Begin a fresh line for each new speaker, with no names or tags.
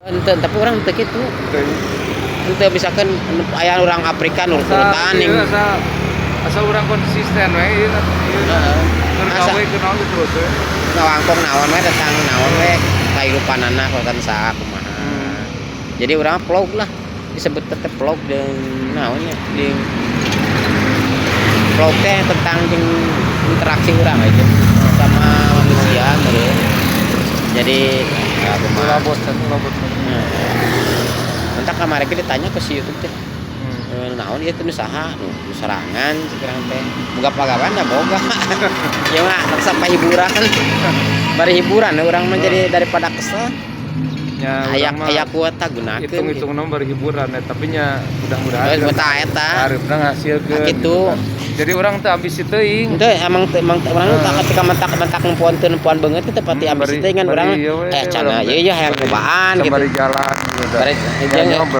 Ente tapi orang teu kitu.
Teu.
Ente misalkan aya urang Afrika nurut-nurutan
Ieu asa urang konsisten we ieu.
Heeh.
Keur gawe kunaon terus we.
Ngawangkong naon we tentang naon we kahirupanana kosan saha kumaha. Jadi urang vlog lah disebut tetep vlog jeung naonnya jeung vlog teh tentang jeung interaksi urang aja sama manusia meureun. Jadi kumaha
Bosan.
Entak kamari ge ditanya ke si YouTube teh. Naon ieu teh nu saha nu sorangan sekarang teh boga pagawean ya boga. Ya mah sampai hiburan. Bari hiburan urang mah jadi daripada kesel.
Ya
Aya kuota gunakeun.
hitung-hitung nomor hiburan tapi nya mudah-mudahan
Kuota eta.
hareupeuna ngasilkeun.
Kitu.
Jadi urang teu ambisi teuing.
Henteu emang urang teh ketika mentak nempuan beungeut teh pati ambisi teh ngan urang cenah ieu hayang cobaan gitu.
Bari jalan.
Bari jeung